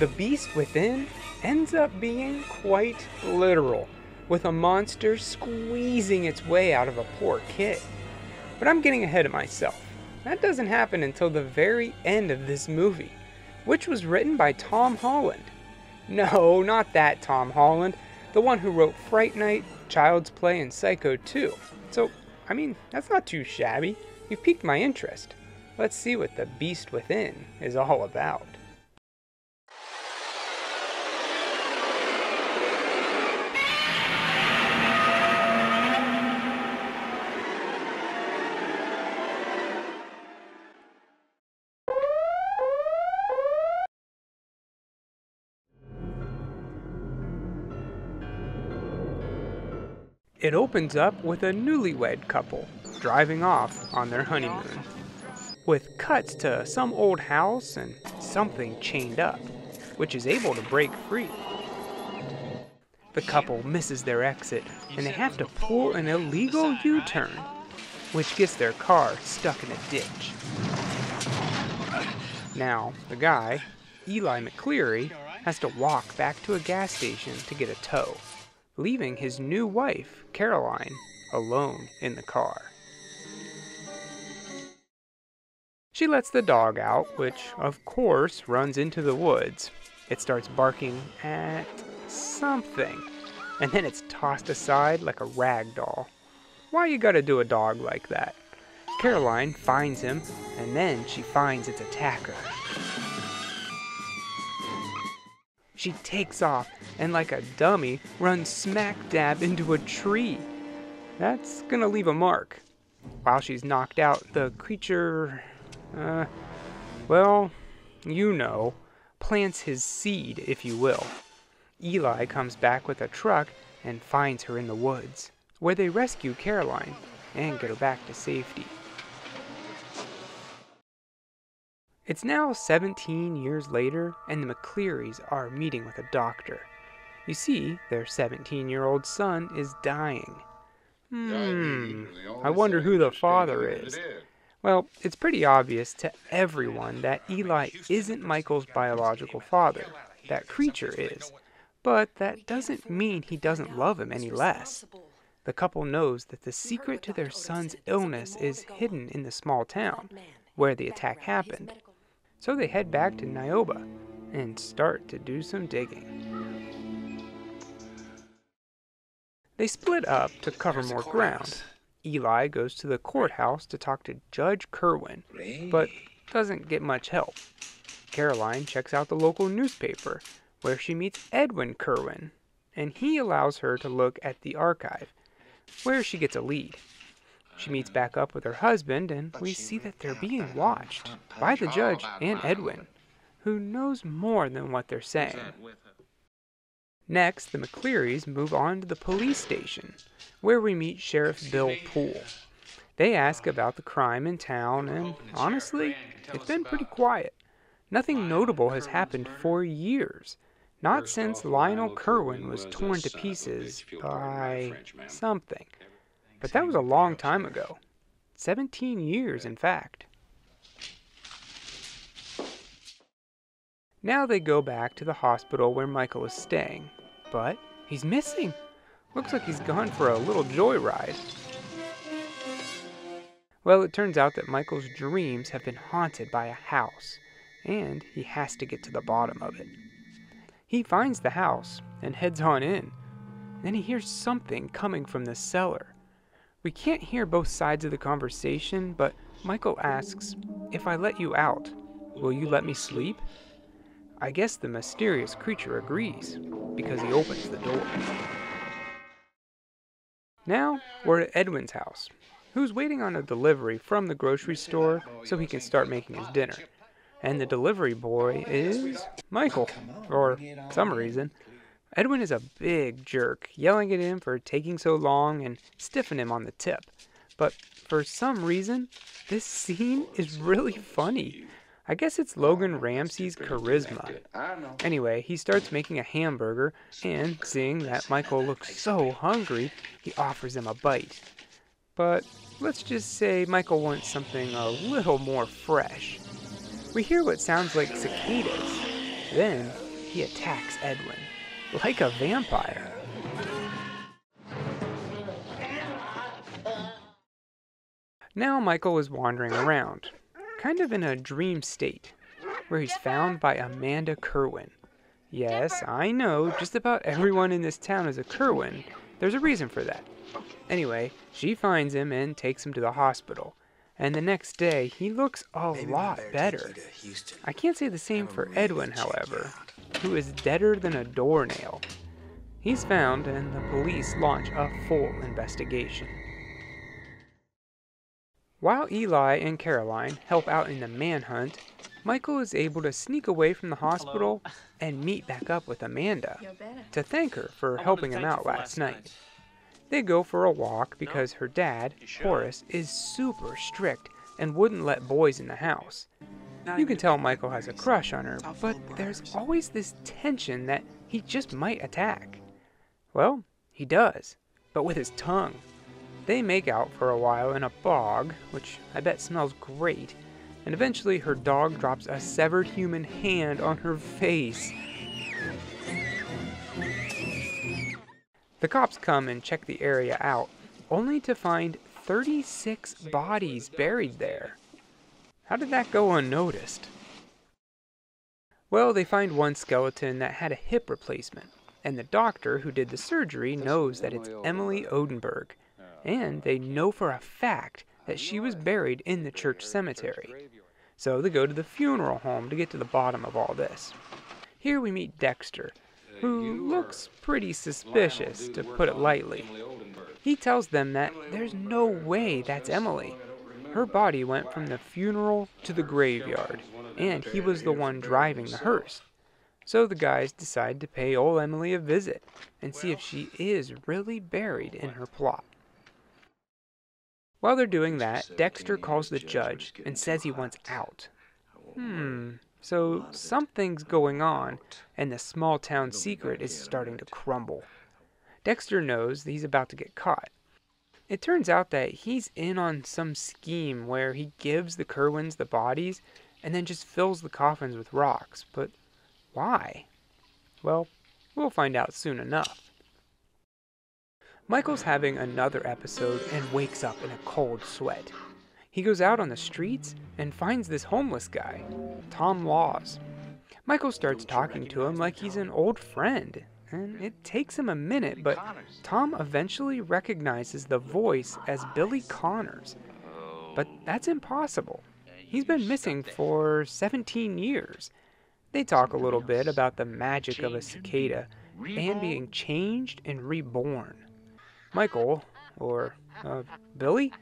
The beast within ends up being quite literal, with a monster squeezing its way out of a poor kid. But I'm getting ahead of myself. That doesn't happen until the very end of this movie, which was written by Tom Holland. No, not that Tom Holland, the one who wrote Fright Night, Child's Play, and Psycho 2. So, that's not too shabby. You've piqued my interest. Let's see what the beast within is all about. It opens up with a newlywed couple driving off on their honeymoon, with cuts to some old house and something chained up, which is able to break free. The couple misses their exit and they have to pull an illegal U-turn, which gets their car stuck in a ditch. Now, the guy, Eli McCleary, has to walk back to a gas station to get a tow, leaving his new wife, Caroline, alone in the car. She lets the dog out, which, of course, runs into the woods. It starts barking at something, and then it's tossed aside like a rag doll. Why you gotta do a dog like that? Caroline finds him, and then she finds its attacker. She takes off and like a dummy runs smack dab into a tree. That's gonna leave a mark. While she's knocked out, the creature, plants his seed, if you will. Eli comes back with a truck and finds her in the woods, where they rescue Caroline and get her back to safety. It's now 17 years later, and the McClearys are meeting with a doctor. You see, their 17-year-old son is dying. I wonder who the father is. Well, it's pretty obvious to everyone that Eli isn't Michael's biological father. That creature is. But that doesn't mean he doesn't love him any less. The couple knows that the secret to their son's illness is hidden in the small town where the attack happened. So they head back to Nioba and start to do some digging. They split up to cover more ground. Eli goes to the courthouse to talk to Judge Kerwin, but doesn't get much help. Caroline checks out the local newspaper, where she meets Edwin Kerwin, and he allows her to look at the archive, where she gets a lead. She meets back up with her husband, and we see that they're being watched by the judge and Edwin, who knows more than what they're saying. Next, the McClearys move on to the police station, where we meet Sheriff Bill Poole. They ask about the crime in town, and honestly, it's been pretty quiet. Nothing notable has happened for years, not since Lionel Kerwin was torn to pieces by something. But that was a long time ago. 17 years, in fact. Now they go back to the hospital where Michael is staying. But he's missing. Looks like he's gone for a little joyride. Well, it turns out that Michael's dreams have been haunted by a house, and he has to get to the bottom of it. He finds the house and heads on in. Then he hears something coming from the cellar. We can't hear both sides of the conversation, but Michael asks, "If I let you out, will you let me sleep?" I guess the mysterious creature agrees, because he opens the door. Now, we're at Edwin's house, who's waiting on a delivery from the grocery store so he can start making his dinner. And the delivery boy is Michael, for some reason. Edwin is a big jerk, yelling at him for taking so long and stiffing him on the tip. But for some reason, this scene is really funny. I guess it's Logan Ramsey's charisma. Anyway, he starts making a hamburger, and seeing that Michael looks so hungry, he offers him a bite. But let's just say Michael wants something a little more fresh. We hear what sounds like cicadas. Then he attacks Edwin, like a vampire. Now Michael is wandering around, kind of in a dream state, where he's found by Amanda Kerwin. Yes, I know, just about everyone in this town is a Kerwin. There's a reason for that. Anyway, she finds him and takes him to the hospital. And the next day, he looks a lot better. I can't say the same for Edwin, however, who is deader than a doornail. He's found, and the police launch a full investigation. While Eli and Caroline help out in the manhunt, Michael is able to sneak away from the hospital and meet back up with Amanda to thank her for helping him out last night. They go for a walk because her dad, Horace, is super strict and wouldn't let boys in the house. You can tell Michael has a crush on her, but there's always this tension that he just might attack. Well, he does, but with his tongue. They make out for a while in a bog, which I bet smells great, and eventually her dog drops a severed human hand on her face. The cops come and check the area out, only to find 36 bodies buried there. How did that go unnoticed? Well, they find one skeleton that had a hip replacement, and the doctor who did the surgery knows that it's Emily Odenberg, and they know for a fact that she was buried in the church cemetery. So they go to the funeral home to get to the bottom of all this. Here we meet Dexter, who looks pretty suspicious, to put it lightly. He tells them that there's no way that's Emily. Her body went from the funeral to the graveyard, and he was the one driving the hearse. So the guys decide to pay old Emily a visit and see if she is really buried in her plot. While they're doing that, Dexter calls the judge and says he wants out. So something's going on, and the small town secret is starting to crumble. Dexter knows that he's about to get caught. It turns out that he's in on some scheme where he gives the Kerwins the bodies and then just fills the coffins with rocks. But why? Well, we'll find out soon enough. Michael's having another episode and wakes up in a cold sweat. He goes out on the streets and finds this homeless guy, Tom Laws. Michael starts talking to him like he's an old friend, and it takes him a minute, but Tom eventually recognizes the voice as Billy Connors. But that's impossible. He's been missing for 17 years. They talk a little bit about the magic of a cicada and being changed and reborn. Michael, or Billy,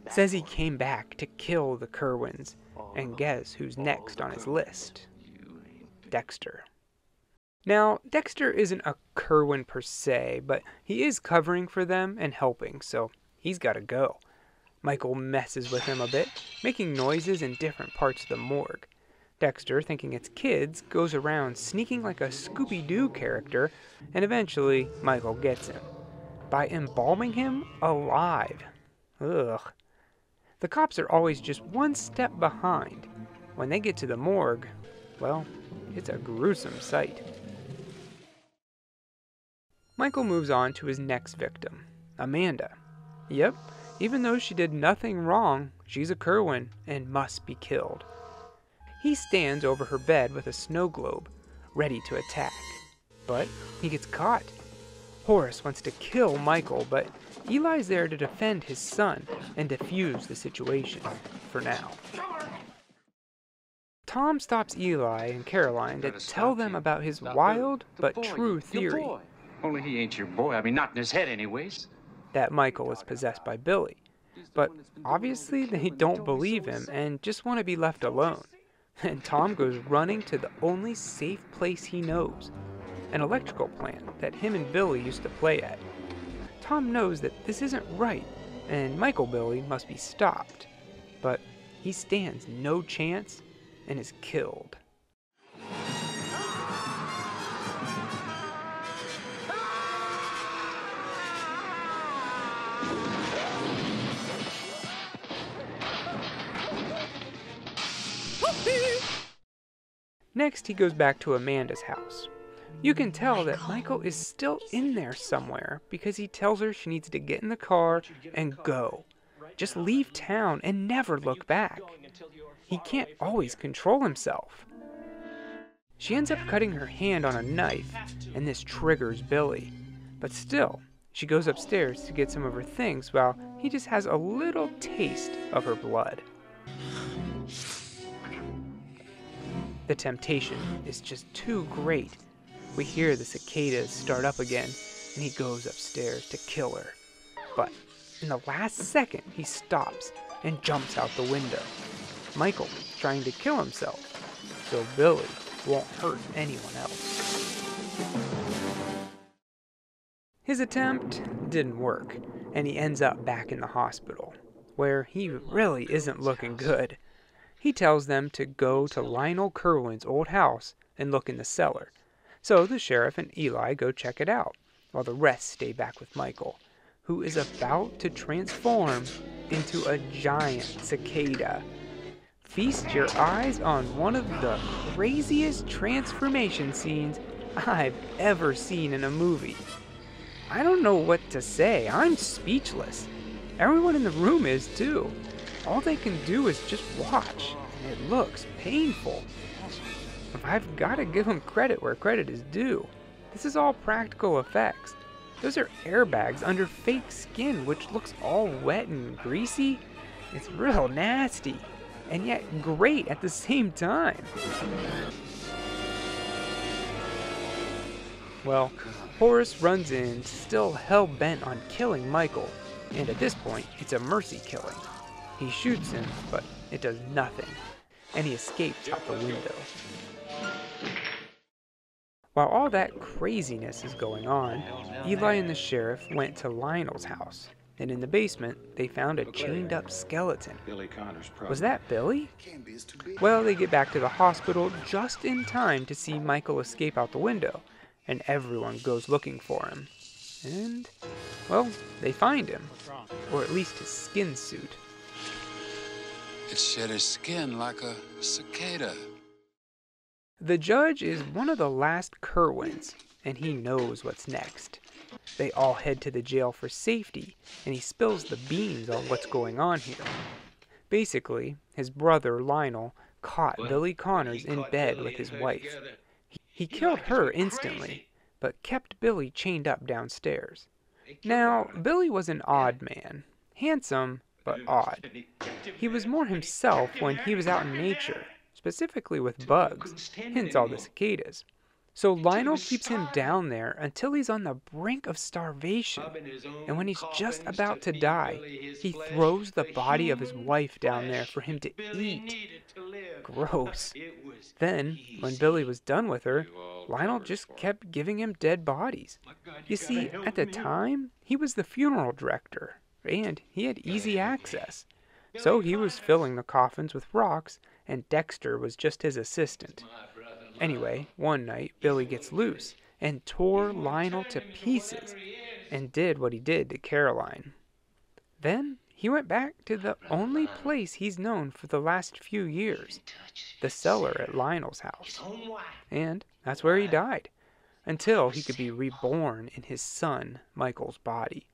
says he came back to kill the Kerwins, and guess who's next on his list? Dexter. Now, Dexter isn't a Kerwin per se, but he is covering for them and helping, so he's gotta go. Michael messes with him a bit, making noises in different parts of the morgue. Dexter, thinking it's kids, goes around sneaking like a Scooby-Doo character, and eventually Michael gets him by embalming him alive. Ugh. The cops are always just one step behind. When they get to the morgue, well, it's a gruesome sight. Michael moves on to his next victim, Amanda. Yep, even though she did nothing wrong, she's a Kerwin and must be killed. He stands over her bed with a snow globe, ready to attack. But he gets caught. Horace wants to kill Michael, but Eli's there to defend his son and defuse the situation, for now. Tom stops Eli and Caroline to tell them about his wild but true theory. Only he ain't your boy. I mean, not in his head anyways. That Michael is possessed by Billy. But obviously they don't believe him and just want to be left alone. And Tom goes running to the only safe place he knows, an electrical plant that him and Billy used to play at. Tom knows that this isn't right, and Michael Billy must be stopped. But he stands no chance and is killed. Next, he goes back to Amanda's house, You can tell that Michael is still in there somewhere because he tells her she needs to get in the car and go. Just leave town and never look back. He can't always control himself. She ends up cutting her hand on a knife, and this triggers Billy. But still, she goes upstairs to get some of her things while he just has a little taste of her blood. The temptation is just too great. We hear the cicadas start up again, and he goes upstairs to kill her. But in the last second, he stops and jumps out the window. Michael is trying to kill himself, so Billy won't hurt anyone else. His attempt didn't work, and he ends up back in the hospital, where he really isn't looking good. He tells them to go to Lionel Kerwin's old house and look in the cellar. So the sheriff and Eli go check it out, while the rest stay back with Michael, who is about to transform into a giant cicada. Feast your eyes on one of the craziest transformation scenes I've ever seen in a movie. I don't know what to say. I'm speechless. Everyone in the room is too. All they can do is just watch, and it looks painful. But I've got to give them credit where credit is due. This is all practical effects. Those are airbags under fake skin, which looks all wet and greasy. It's real nasty, and yet great at the same time. Well, Horace runs in, still hell-bent on killing Michael, and at this point, it's a mercy killing. He shoots him, but it does nothing, and he escapes out the window. While all that craziness is going on, Eli and the sheriff went to Lionel's house, and in the basement, they found a chained-up skeleton. Was that Billy? Well, they get back to the hospital just in time to see Michael escape out the window, and everyone goes looking for him. And, well, they find him, or at least his skin suit. It shed his skin like a cicada. The judge is one of the last Kerwins, and he knows what's next. They all head to the jail for safety, and he spills the beans on what's going on here. Basically, his brother Lionel caught Billy Connors in bed with his wife. He killed her instantly, but kept Billy chained up downstairs. Now, Billy was an odd man. Handsome, but odd. He was more himself when he was out in nature, specifically with bugs, hence all the cicadas. So Lionel keeps him down there until he's on the brink of starvation, and when he's just about to die, he throws the body of his wife down there for him to eat. Gross. Then, when Billy was done with her, Lionel just kept giving him dead bodies. You see, at the time, he was the funeral director, and he had easy access. So he was filling the coffins with rocks, and Dexter was just his assistant. Anyway, one night, Billy gets loose and tore Lionel to pieces and did what he did to Caroline. Then he went back to the only place he's known for the last few years, the cellar at Lionel's house. And that's where he died, until he could be reborn in his son, Michael's body.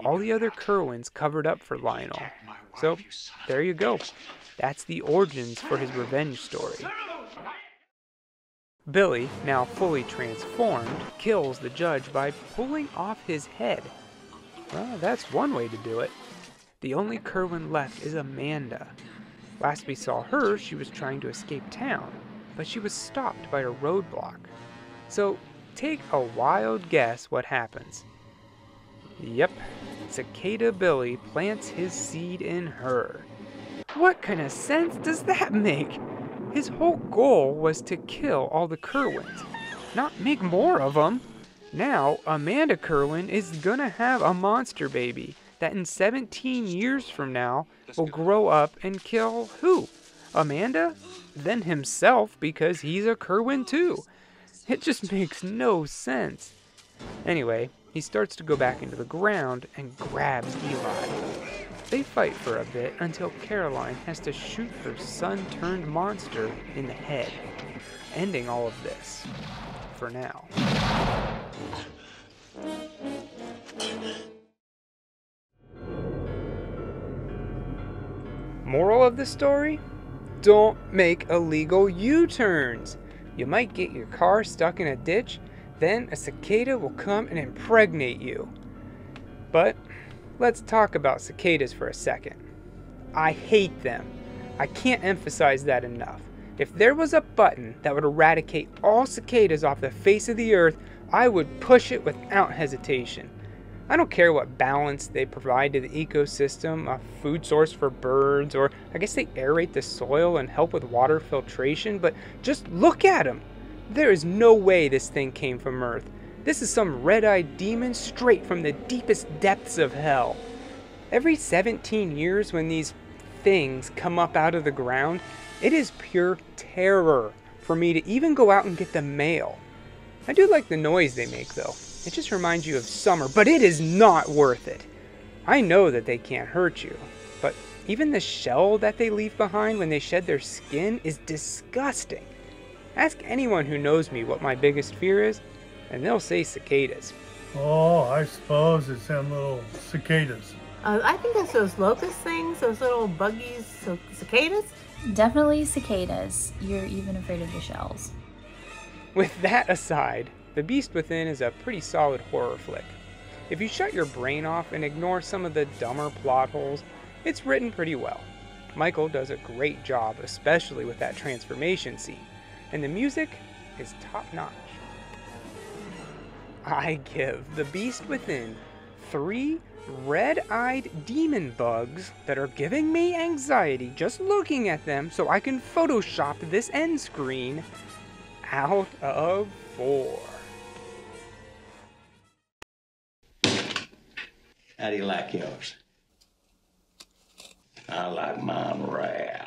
All the other Kerwins covered up for Lionel. So, there you go. That's the origins for his revenge story. Billy, now fully transformed, kills the judge by pulling off his head. Well, that's one way to do it. The only Kerwin left is Amanda. Last we saw her, she was trying to escape town, but she was stopped by a roadblock. So, take a wild guess what happens. Yep, Cicada Billy plants his seed in her. What kind of sense does that make? His whole goal was to kill all the Kerwins, not make more of them. Now, Amanda Kerwin is gonna have a monster baby that in 17 years from now will grow up and kill who? Amanda? Then himself, because he's a Kerwin too. It just makes no sense. Anyway, he starts to go back into the ground and grabs Eli. They fight for a bit until Caroline has to shoot her son-turned-monster in the head, ending all of this. for now. Moral of the story? Don't make illegal U-turns. You might get your car stuck in a ditch, then a cicada will come and impregnate you. But let's talk about cicadas for a second. I hate them. I can't emphasize that enough. If there was a button that would eradicate all cicadas off the face of the earth, I would push it without hesitation. I don't care what balance they provide to the ecosystem, a food source for birds, or I guess they aerate the soil and help with water filtration, but just look at them. There is no way this thing came from Earth. This is some red-eyed demon straight from the deepest depths of hell. Every 17 years when these things come up out of the ground, it is pure terror for me to even go out and get the mail. I do like the noise they make though. It just reminds you of summer, but it is not worth it. I know that they can't hurt you, but even the shell that they leave behind when they shed their skin is disgusting. Ask anyone who knows me what my biggest fear is, and they'll say cicadas. Oh, I suppose it's them little cicadas. I think that's those locust things, those little buggies, cicadas. Definitely cicadas. You're even afraid of the shells. With that aside, The Beast Within is a pretty solid horror flick. If you shut your brain off and ignore some of the dumber plot holes, it's written pretty well. Michael does a great job, especially with that transformation scene, and the music is top-notch. I give The Beast Within 3 red-eyed demon bugs that are giving me anxiety just looking at them so I can Photoshop this end screen out of 4. How do you like yours? I like mine rare.